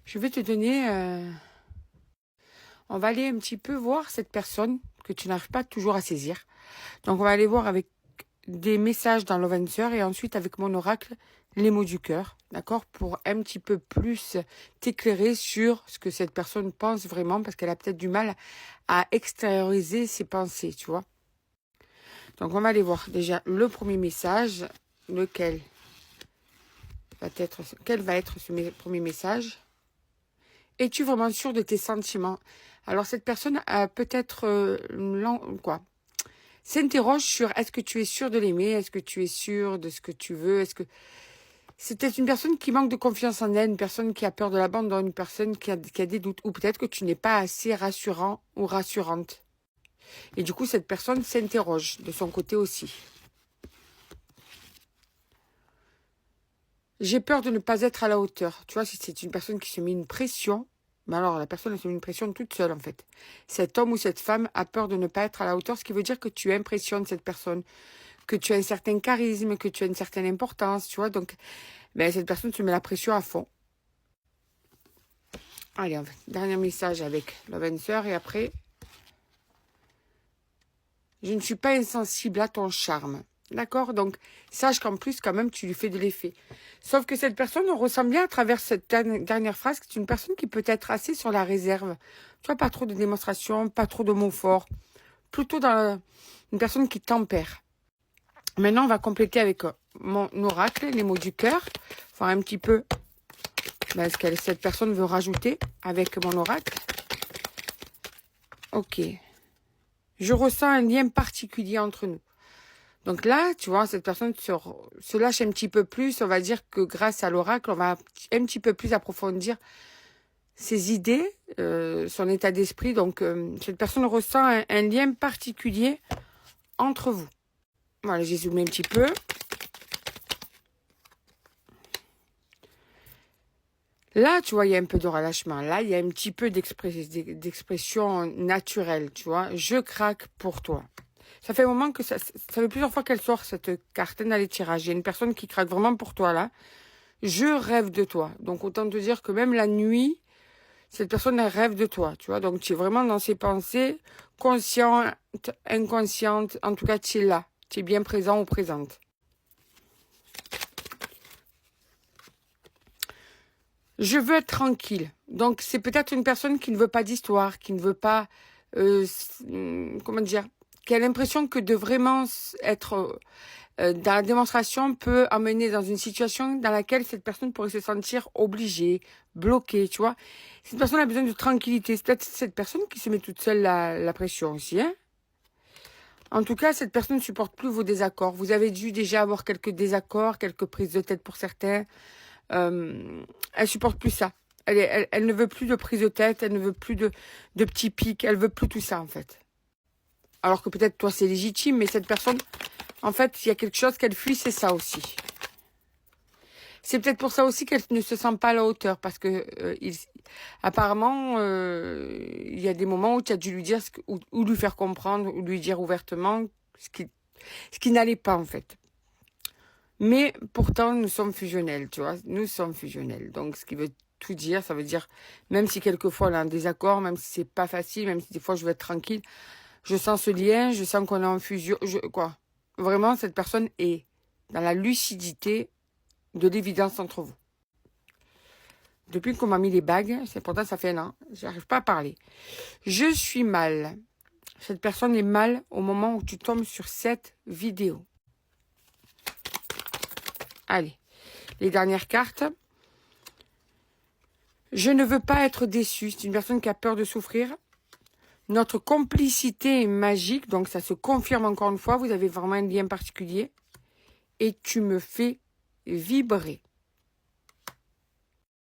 Je vais te donner... on va aller un petit peu voir cette personne que tu n'arrives pas toujours à saisir. Donc, on va aller voir avec des messages dans l'Ovenser et ensuite avec mon oracle, les mots du cœur, d'accord? Pour un petit peu plus t'éclairer sur ce que cette personne pense vraiment, parce qu'elle a peut-être du mal à extérioriser ses pensées, tu vois? Donc, on va aller voir déjà le premier message, quel va être ce premier message? Es-tu vraiment sûr de tes sentiments? Alors, cette personne a peut-être s'interroge sur est-ce que tu es sûr de l'aimer? Est-ce que tu es sûr de ce que tu veux? Est-ce que c'est peut-être une personne qui manque de confiance en elle, une personne qui a peur de l'abandon, une personne qui a des doutes, ou peut-être que tu n'es pas assez rassurant ou rassurante. Et du coup, cette personne s'interroge de son côté aussi. J'ai peur de ne pas être à la hauteur. Tu vois, si c'est une personne qui se met une pression, mais alors la personne elle se met une pression toute seule en fait. Cet homme ou cette femme a peur de ne pas être à la hauteur, ce qui veut dire que tu impressionnes cette personne, que tu as un certain charisme, que tu as une certaine importance, tu vois. Donc, ben, cette personne se met la pression à fond. Allez, dernier message avec l'Ovenser et après... Je ne suis pas insensible à ton charme. D'accord? Donc, sache qu'en plus, quand même, tu lui fais de l'effet. Sauf que cette personne, on ressent bien à travers cette dernière phrase que c'est une personne qui peut être assez sur la réserve. Tu vois, pas trop de démonstration, pas trop de mots forts. Plutôt dans une personne qui tempère. Maintenant, on va compléter avec mon oracle, les mots du cœur. Voir un petit peu ce que cette personne veut rajouter avec mon oracle. Ok. Je ressens un lien particulier entre nous. Donc là, tu vois, cette personne se lâche un petit peu plus. On va dire que grâce à l'oracle, on va un petit peu plus approfondir ses idées, son état d'esprit. Donc, cette personne ressent un lien particulier entre vous. Voilà, j'ai zoomé un petit peu. Là, tu vois, il y a un peu de relâchement. Là, il y a un petit peu d'expression naturelle, tu vois. Je craque pour toi. Ça fait un moment que ça fait plusieurs fois qu'elle sort cette carte dans les tirages. Il y a une personne qui craque vraiment pour toi, là. Je rêve de toi. Donc, autant te dire que même la nuit, cette personne, elle rêve de toi, tu vois. Donc, tu es vraiment dans ses pensées, consciente, inconsciente. En tout cas, tu es là. Tu es bien présent ou présente. Je veux être tranquille. Donc, c'est peut-être une personne qui ne veut pas d'histoire, qui ne veut pas, comment dire, qui a l'impression que de vraiment être dans la démonstration peut amener dans une situation dans laquelle cette personne pourrait se sentir obligée, bloquée, tu vois. Cette personne a besoin de tranquillité. C'est peut-être cette personne qui se met toute seule la pression aussi, hein. En tout cas, cette personne ne supporte plus vos désaccords. Vous avez dû déjà avoir quelques désaccords, quelques prises de tête pour certains. Elle supporte plus ça. Elle ne veut plus de prise de tête, elle ne veut plus de petits pics, elle veut plus tout ça en fait. Alors que peut-être toi c'est légitime, mais cette personne, en fait, il y a quelque chose qu'elle fuit, c'est ça aussi. C'est peut-être pour ça aussi qu'elle ne se sent pas à la hauteur, parce que apparemment, il y a des moments où tu as dû lui dire, ou lui faire comprendre, ou lui dire ouvertement ce qui n'allait pas en fait. Mais pourtant, nous sommes fusionnels, tu vois. Nous sommes fusionnels. Donc, ce qui veut tout dire, ça veut dire, même si quelquefois on a un désaccord, même si c'est pas facile, même si des fois je veux être tranquille, je sens ce lien, je sens qu'on est en fusion, Vraiment, cette personne est dans la lucidité de l'évidence entre vous. Depuis qu'on m'a mis les bagues, c'est pourtant ça fait un an, j'arrive pas à parler. Je suis mal. Cette personne est mal au moment où tu tombes sur cette vidéo. Allez, les dernières cartes. Je ne veux pas être déçue. C'est une personne qui a peur de souffrir. Notre complicité est magique, donc ça se confirme encore une fois. Vous avez vraiment un lien particulier. Et tu me fais vibrer.